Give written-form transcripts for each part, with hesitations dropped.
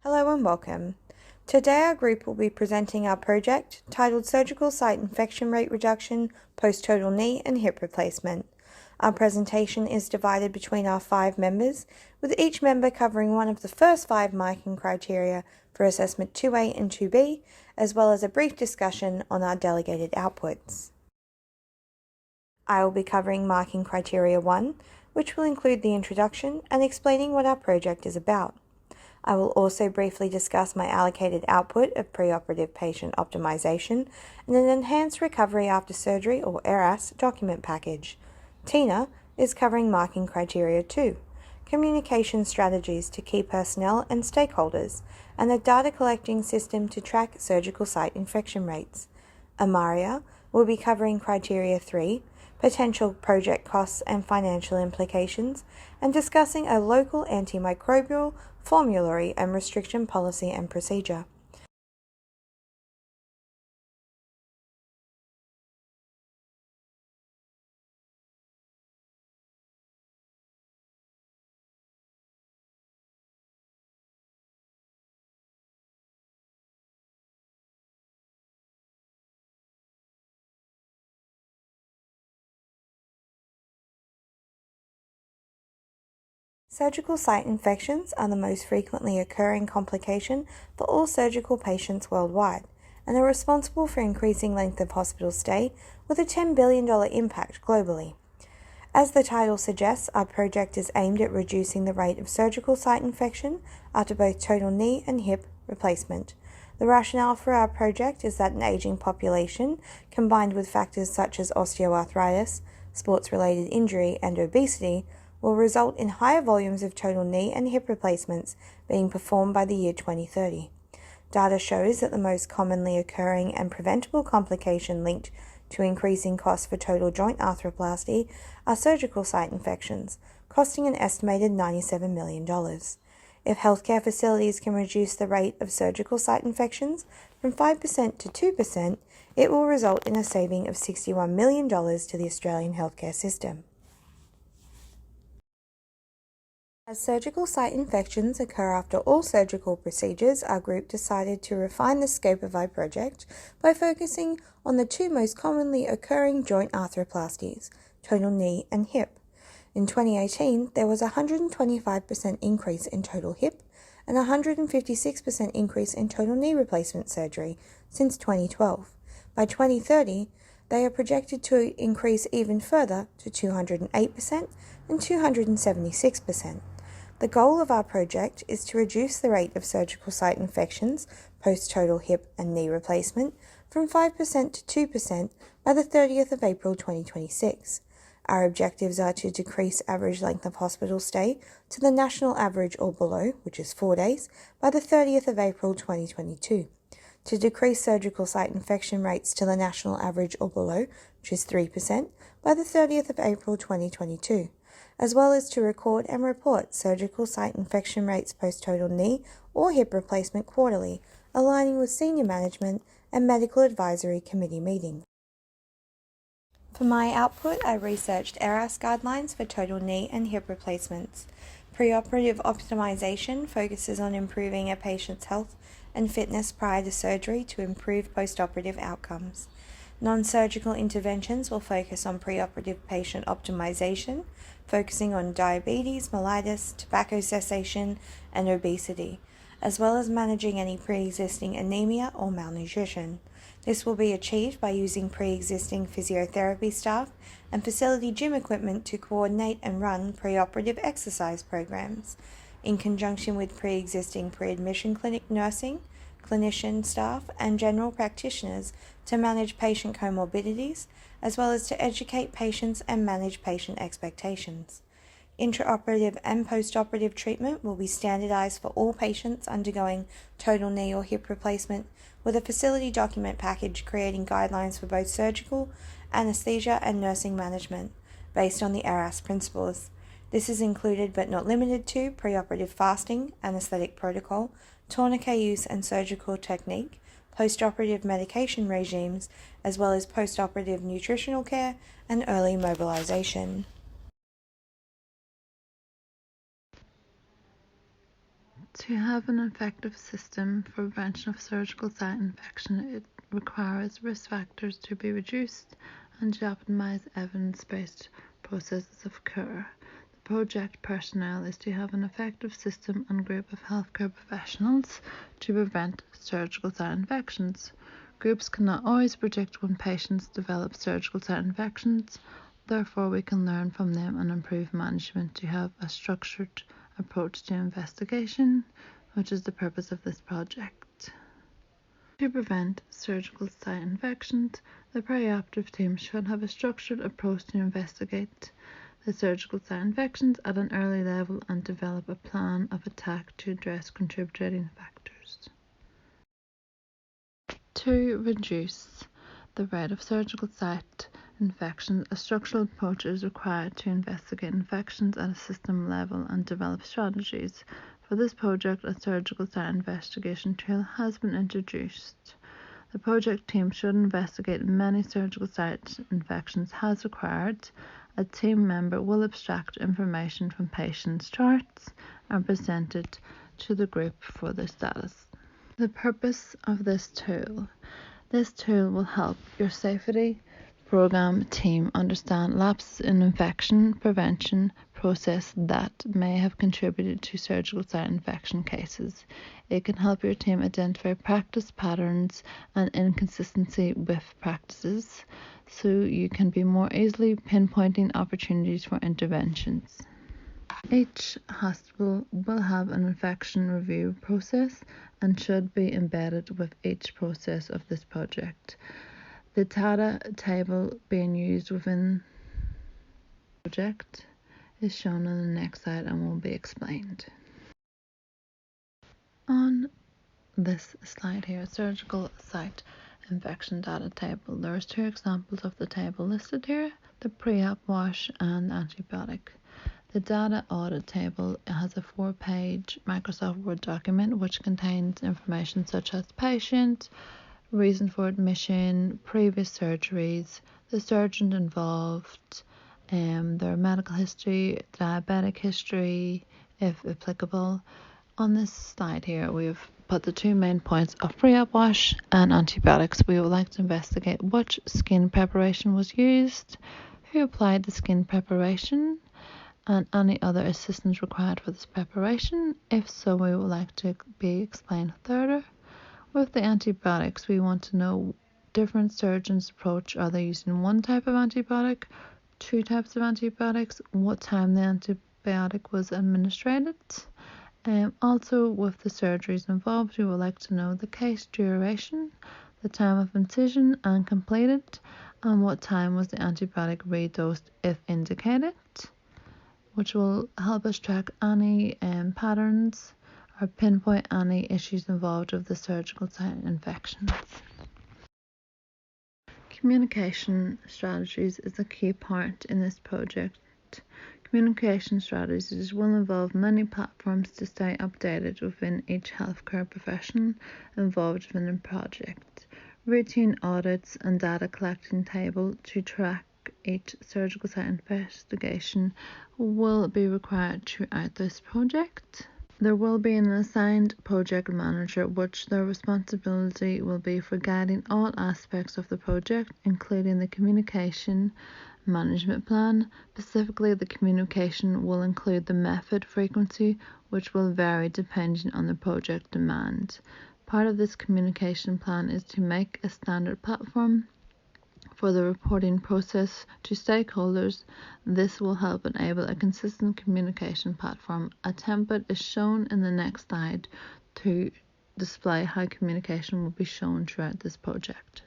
Hello and welcome. Today our group will be presenting our project titled Surgical Site Infection Rate Reduction Post-Total Knee and Hip Replacement. Our presentation is divided between our 5 members, with each member covering one of the first 5 marking criteria for Assessment 2A and 2B, as well as a brief discussion on our delegated outputs. I will be covering marking criteria 1, which will include the introduction and explaining what our project is about. I will also briefly discuss my allocated output of preoperative patient optimization and an enhanced recovery after surgery or ERAS document package. Tina is covering marking criteria 2, communication strategies to key personnel and stakeholders, and a data collecting system to track surgical site infection rates. Amaria will be covering criteria 3, potential project costs and financial implications, and discussing a local antimicrobial, formulary and restriction policy and procedure. Surgical site infections are the most frequently occurring complication for all surgical patients worldwide and are responsible for increasing length of hospital stay with a $10 billion impact globally. As the title suggests, our project is aimed at reducing the rate of surgical site infection after both total knee and hip replacement. The rationale for our project is that an aging population, combined with factors such as osteoarthritis, sports-related injury, and obesity, will result in higher volumes of total knee and hip replacements being performed by the year 2030. Data shows that the most commonly occurring and preventable complication linked to increasing costs for total joint arthroplasty are surgical site infections, costing an estimated $97 million. If healthcare facilities can reduce the rate of surgical site infections from 5% to 2%, it will result in a saving of $61 million to the Australian healthcare system. As surgical site infections occur after all surgical procedures, our group decided to refine the scope of our project by focusing on the 2 most commonly occurring joint arthroplasties, total knee and hip. In 2018, there was a 125% increase in total hip and a 156% increase in total knee replacement surgery since 2012. By 2030, they are projected to increase even further to 208% and 276%. The goal of our project is to reduce the rate of surgical site infections post-total hip and knee replacement from 5% to 2% by the 30th of April 2026. Our objectives are to decrease average length of hospital stay to the national average or below, which is 4 days, by the 30th of April 2022. To decrease surgical site infection rates to the national average or below, which is 3%, by the 30th of April 2022. As well as to record and report surgical site infection rates post-total knee or hip replacement quarterly, aligning with senior management and medical advisory committee meetings. For my output, I researched ERAS guidelines for total knee and hip replacements. Preoperative optimization focuses on improving a patient's health and fitness prior to surgery to improve postoperative outcomes. Non-surgical interventions will focus on preoperative patient optimization, focusing on diabetes, mellitus, tobacco cessation, and obesity, as well as managing any pre-existing anemia or malnutrition. This will be achieved by using pre-existing physiotherapy staff and facility gym equipment to coordinate and run preoperative exercise programs, in conjunction with pre-existing pre-admission clinic nursing, clinician staff, and general practitioners to manage patient comorbidities, as well as to educate patients and manage patient expectations. Intraoperative and postoperative treatment will be standardized for all patients undergoing total knee or hip replacement, with a facility document package creating guidelines for both surgical, anesthesia, and nursing management, based on the ERAS principles. This is included but not limited to preoperative fasting, anesthetic protocol, tourniquet use and surgical technique, postoperative medication regimes, as well as postoperative nutritional care and early mobilization. To have an effective system for prevention of surgical site infection, it requires risk factors to be reduced and to optimize evidence-based processes of care. The project personnel is to have an effective system and group of healthcare professionals to prevent surgical site infections. Groups cannot always predict when patients develop surgical site infections, therefore we can learn from them and improve management to have a structured approach to investigation, which is the purpose of this project. To prevent surgical site infections, the perioperative team should have a structured approach to investigate the surgical site infections at an early level and develop a plan of attack to address contributing factors. To reduce the rate of surgical site infections, a structural approach is required to investigate infections at a system level and develop strategies. For this project, a surgical site investigation tool has been introduced. The project team should investigate many surgical site infections as required. A team member will abstract information from patients' charts and present it to the group for their status. The purpose of this tool. This tool will help your safety program team understand lapses in infection prevention process that may have contributed to surgical site infection cases. It can help your team identify practice patterns and inconsistency with practices, so you can be more easily pinpointing opportunities for interventions. Each hospital will have an infection review process and should be embedded with each process of this project. The data table being used within the project is shown on the next slide and will be explained. On this slide here, surgical site infection data table, there's two examples of the table listed here, the pre-op wash and antibiotic. The data audit table has a 4-page Microsoft Word document which contains information such as patient, reason for admission, previous surgeries, the surgeon involved, their medical history, diabetic history, if applicable. On this slide here, we've put the two main points of pre-op wash and antibiotics. We would like to investigate which skin preparation was used, who applied the skin preparation, and any other assistance required for this preparation. If so, we would like to be explained further. With the antibiotics, we want to know different surgeons' approach. Are they using one type of antibiotic, two types of antibiotics, what time the antibiotic was administered? Also, with the surgeries involved, we would like to know the case duration, the time of incision and completed, and what time was the antibiotic redosed if indicated, which will help us track any patterns or pinpoint any issues involved with the surgical site infections. Communication strategies is a key part in this project. Communication strategies will involve many platforms to stay updated within each healthcare professional involved in the project. Routine audits and data collecting table to track each surgical site investigation will be required throughout this project. There will be an assigned project manager, which their responsibility will be for guiding all aspects of the project, including the communication management plan. Specifically, the communication will include the method frequency, which will vary depending on the project demand. Part of this communication plan is to make a standard platform for the reporting process to stakeholders. This will help enable a consistent communication platform. A template is shown in the next slide to display how communication will be shown throughout this project.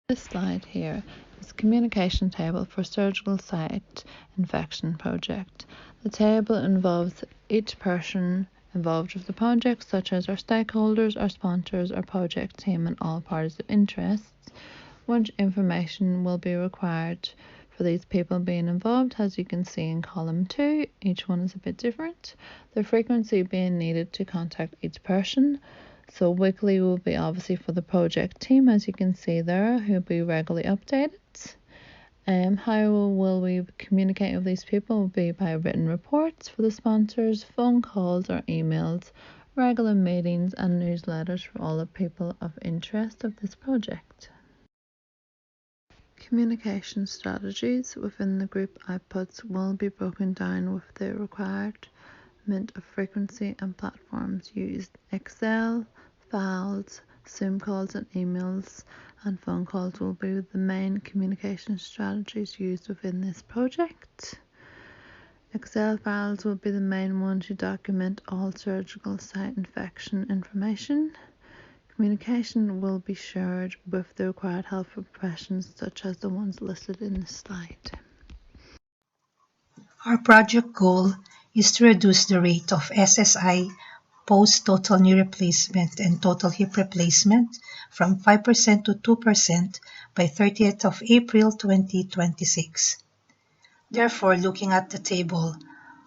This slide here is a communication table for surgical site infection project. The table involves each person involved with the project, such as our stakeholders, our sponsors, our project team, and all parties of interest. Which information will be required for these people being involved, as you can see in column 2. Each one is a bit different. The frequency being needed to contact each person. So weekly will be obviously for the project team, as you can see there, who will be regularly updated. How will we communicate with these people? Will be by written reports for the sponsors, phone calls or emails, regular meetings and newsletters for all the people of interest of this project. Communication strategies within the group outputs will be broken down with the requirement of frequency and platforms used. Excel, files, Zoom calls and emails and phone calls will be the main communication strategies used within this project. Excel files will be the main one to document all surgical site infection information. Communication will be shared with the required health professions such as the ones listed in the slide. Our project goal is to reduce the rate of SSI post-total knee replacement and total hip replacement from 5% to 2% by 30th of April 2026. Therefore, looking at the table,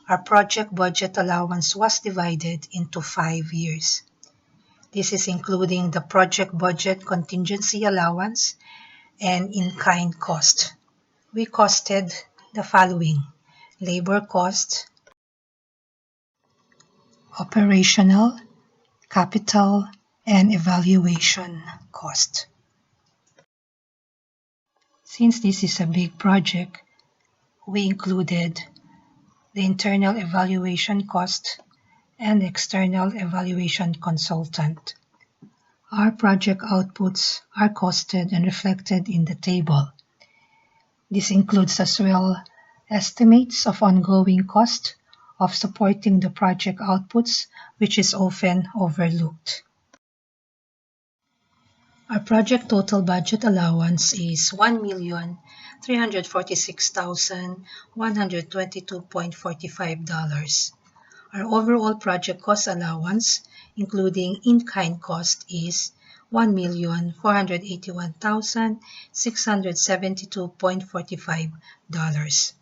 our project budget allowance was divided into 5 years. This is including the project budget contingency allowance and in-kind cost. We costed the following: labor cost, operational, capital, and evaluation cost. Since this is a big project, we included the internal evaluation cost and external evaluation consultant. Our project outputs are costed and reflected in the table. This includes as well estimates of ongoing cost of supporting the project outputs, which is often overlooked. Our project total budget allowance is $1,346,122.45. Our overall project cost allowance, including in-kind cost, is $1,481,672.45.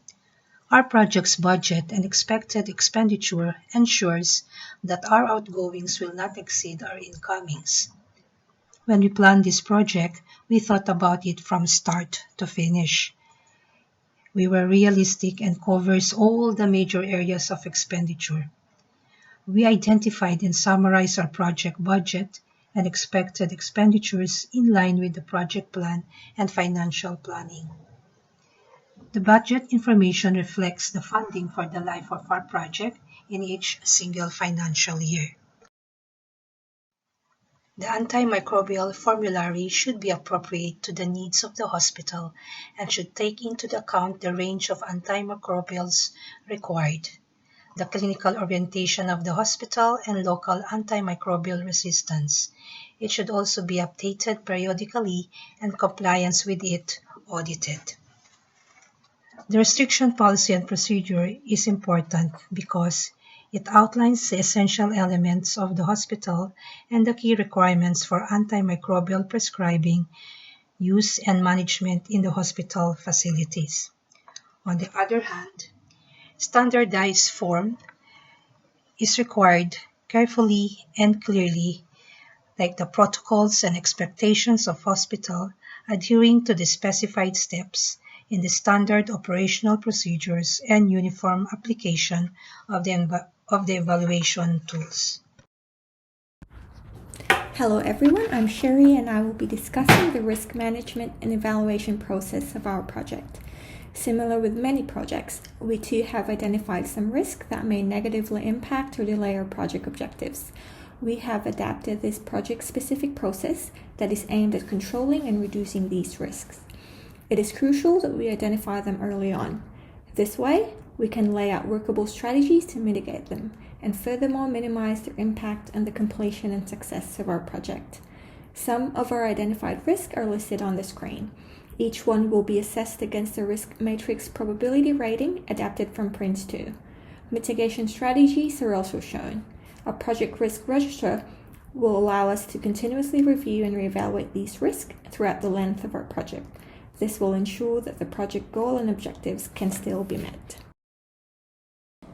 Our project's budget and expected expenditure ensures that our outgoings will not exceed our incomings. When we planned this project, we thought about it from start to finish. We were realistic and covers all the major areas of expenditure. We identified and summarized our project budget and expected expenditures in line with the project plan and financial planning. The budget information reflects the funding for the life of our project in each single financial year. The antimicrobial formulary should be appropriate to the needs of the hospital and should take into account the range of antimicrobials required, the clinical orientation of the hospital, and local antimicrobial resistance. It should also be updated periodically and compliance with it audited. The restriction policy and procedure is important because it outlines the essential elements of the hospital and the key requirements for antimicrobial prescribing, use, and management in the hospital facilities. On the other hand, standardized form is required carefully and clearly, like the protocols and expectations of hospital, adhering to the specified steps in the standard operational procedures and uniform application of the evaluation tools. Hello everyone, I'm Sherry and I will be discussing the risk management and evaluation process of our project. Similar with many projects, we too have identified some risks that may negatively impact or delay our project objectives. We have adapted this project-specific process that is aimed at controlling and reducing these risks. It is crucial that we identify them early on. This way, we can lay out workable strategies to mitigate them, and furthermore minimize their impact on the completion and success of our project. Some of our identified risks are listed on the screen. Each one will be assessed against the risk matrix probability rating adapted from PRINCE2. Mitigation strategies are also shown. A project risk register will allow us to continuously review and reevaluate these risks throughout the length of our project. This will ensure that the project goal and objectives can still be met.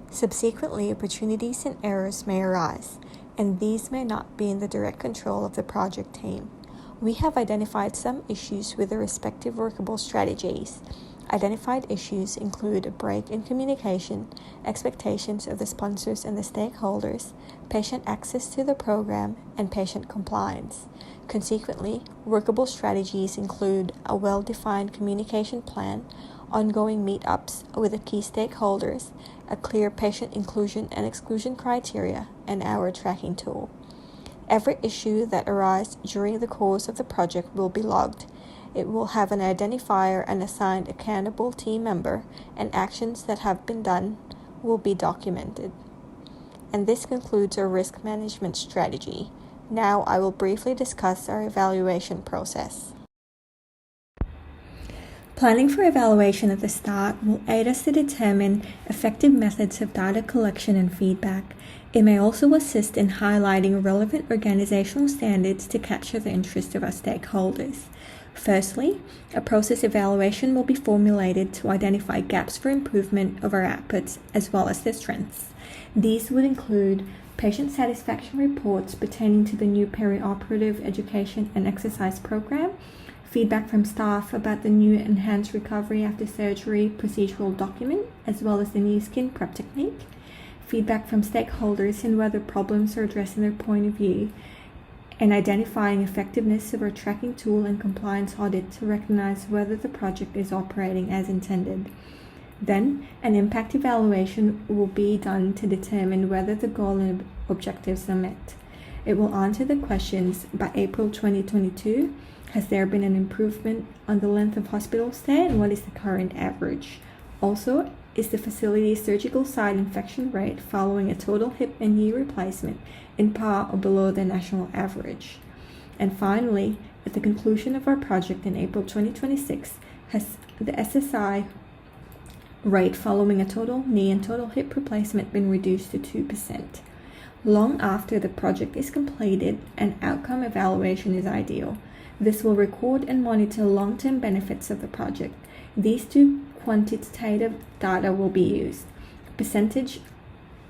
Subsequently, opportunities and errors may arise, and these may not be in the direct control of the project team. We have identified some issues with the respective workable strategies. Identified issues include a break in communication, expectations of the sponsors and the stakeholders, patient access to the program, and patient compliance. Consequently, workable strategies include a well-defined communication plan, ongoing meetups with the key stakeholders, a clear patient inclusion and exclusion criteria, and our tracking tool. Every issue that arises during the course of the project will be logged. It will have an identifier and assigned accountable team member, and actions that have been done will be documented. And this concludes our risk management strategy. Now I will briefly discuss our evaluation process. Planning for evaluation at the start will aid us to determine effective methods of data collection and feedback. It may also assist in highlighting relevant organizational standards to capture the interest of our stakeholders. Firstly, a process evaluation will be formulated to identify gaps for improvement of our outputs as well as their strengths. These would include patient satisfaction reports pertaining to the new perioperative education and exercise program, feedback from staff about the new enhanced recovery after surgery procedural document, as well as the new skin prep technique, feedback from stakeholders and whether problems are addressing their point of view, and identifying effectiveness of our tracking tool and compliance audit to recognize whether the project is operating as intended. Then, an impact evaluation will be done to determine whether the goal and objectives are met. It will answer the questions by April 2022. Has there been an improvement on the length of hospital stay, and what is the current average? Also, is the facility's surgical site infection rate following a total hip and knee replacement in par or below the national average? And finally, at the conclusion of our project in April 2026, has the SSI rate following a total knee and total hip replacement been reduced to 2%? Long after the project is completed, an outcome evaluation is ideal. This will record and monitor long-term benefits of the project. These two quantitative data will be used: percentage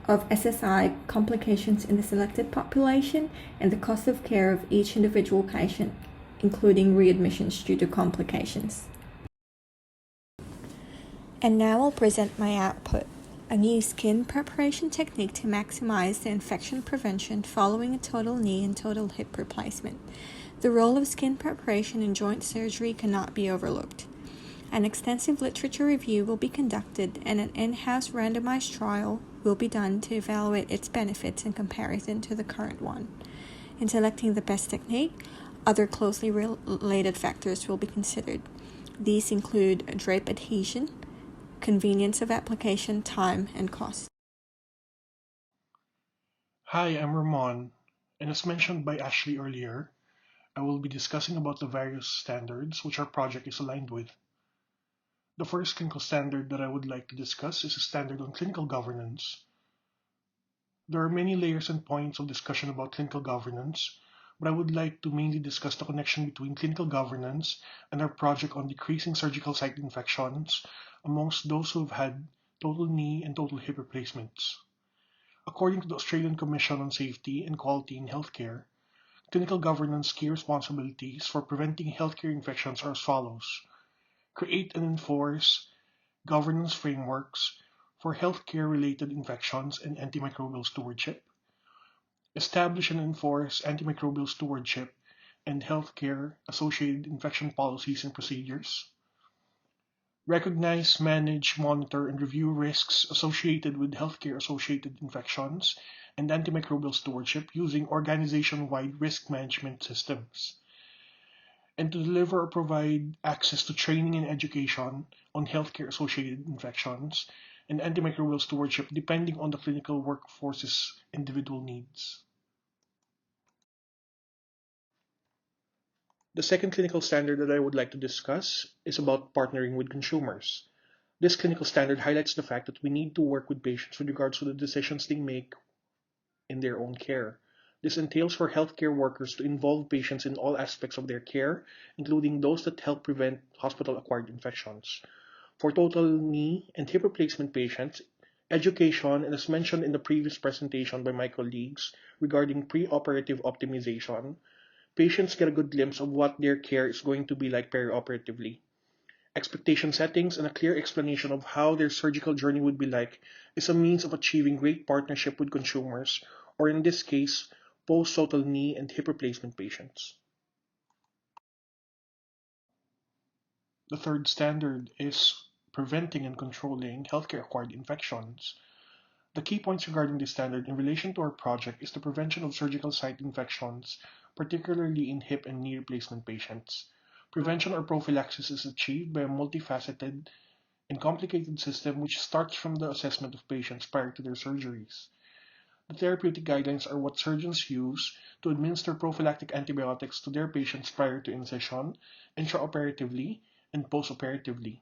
of SSI complications in the selected population and the cost of care of each individual patient, including readmissions due to complications. And now I'll present my output: a new skin preparation technique to maximize the infection prevention following a total knee and total hip replacement. The role of skin preparation in joint surgery cannot be overlooked. An extensive literature review will be conducted, and an in-house randomized trial will be done to evaluate its benefits in comparison to the current one. In selecting the best technique, other closely related factors will be considered. These include drape adhesion, convenience of application, time, and cost. Hi, I'm Ramon, and as mentioned by Ashley earlier, I will be discussing about the various standards which our project is aligned with. The first clinical standard that I would like to discuss is a standard on clinical governance. There are many layers and points of discussion about clinical governance, but I would like to mainly discuss the connection between clinical governance and our project on decreasing surgical site infections amongst those who have had total knee and total hip replacements. According to the Australian Commission on Safety and Quality in Healthcare, clinical governance key responsibilities for preventing healthcare infections are as follows: create and enforce governance frameworks for healthcare-related infections and antimicrobial stewardship, establish and enforce antimicrobial stewardship and healthcare-associated infection policies and procedures, recognize, manage, monitor, and review risks associated with healthcare-associated infections and antimicrobial stewardship using organization-wide risk management systems, and to deliver or provide access to training and education on healthcare-associated infections and antimicrobial stewardship depending on the clinical workforce's individual needs. The second clinical standard that I would like to discuss is about partnering with consumers. This clinical standard highlights the fact that we need to work with patients with regards to the decisions they make in their own care. This entails for healthcare workers to involve patients in all aspects of their care, including those that help prevent hospital-acquired infections. For total knee and hip replacement patients, education, and as mentioned in the previous presentation by my colleagues regarding pre-operative optimization, patients get a good glimpse of what their care is going to be like perioperatively. Expectation settings and a clear explanation of how their surgical journey would be like is a means of achieving great partnership with consumers, or in this case, post-total knee and hip replacement patients. The third standard is preventing and controlling healthcare-acquired infections. The key points regarding this standard in relation to our project is the prevention of surgical site infections, particularly in hip and knee replacement patients. Prevention or prophylaxis is achieved by a multifaceted and complicated system which starts from the assessment of patients prior to their surgeries. The therapeutic guidelines are what surgeons use to administer prophylactic antibiotics to their patients prior to incision, intraoperatively, and postoperatively.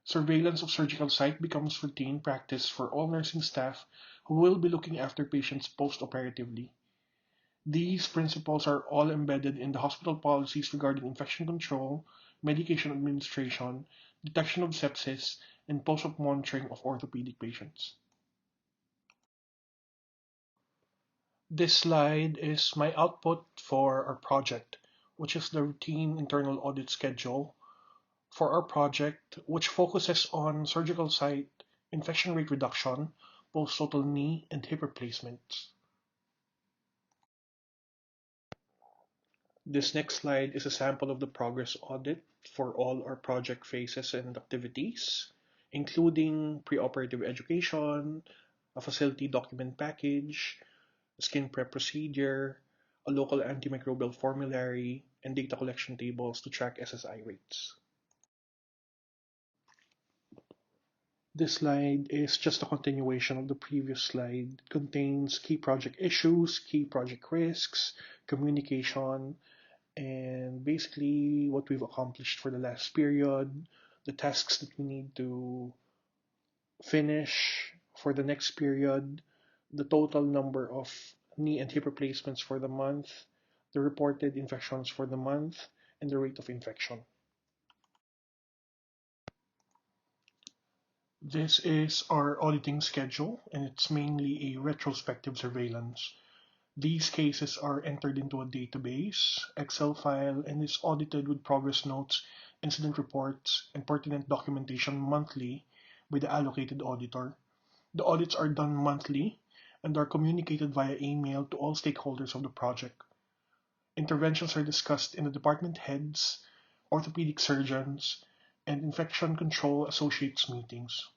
Surveillance of surgical site becomes routine practice for all nursing staff who will be looking after patients postoperatively. These principles are all embedded in the hospital policies regarding infection control, medication administration, detection of sepsis, and post-op monitoring of orthopedic patients. This slide is my output for our project, which is the routine internal audit schedule for our project, which focuses on surgical site infection rate reduction, post-total knee and hip replacements. This next slide is a sample of the progress audit for all our project phases and activities, including preoperative education, a facility document package, a skin prep procedure, a local antimicrobial formulary, and data collection tables to track SSI rates. This slide is just a continuation of the previous slide. It contains key project issues, key project risks, communication, and basically what we've accomplished for the last period, the tasks that we need to finish for the next period, the total number of knee and hip replacements for the month, the reported infections for the month, and the rate of infection. This is our auditing schedule, and it's mainly a retrospective surveillance. These cases are entered into a database, Excel file, and is audited with progress notes, incident reports, and pertinent documentation monthly by the allocated auditor. The audits are done monthly and are communicated via email to all stakeholders of the project. Interventions are discussed in the department heads, orthopedic surgeons, and infection control associates meetings.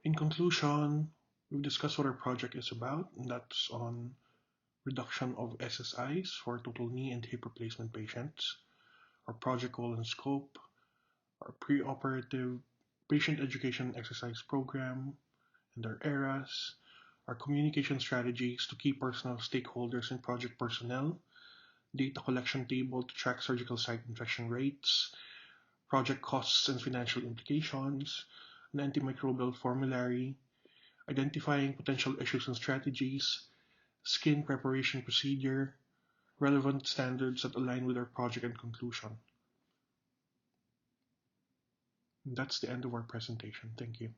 In conclusion, we've discussed what our project is about, and that's on reduction of SSIs for total knee and hip replacement patients, our project goal and scope, our preoperative patient education exercise program, and our ERAs, our communication strategies to key personal stakeholders and project personnel, data collection table to track surgical site infection rates, project costs and financial implications, an antimicrobial formulary, identifying potential issues and strategies, skin preparation procedure, relevant standards that align with our project and conclusion. And that's the end of our presentation. Thank you.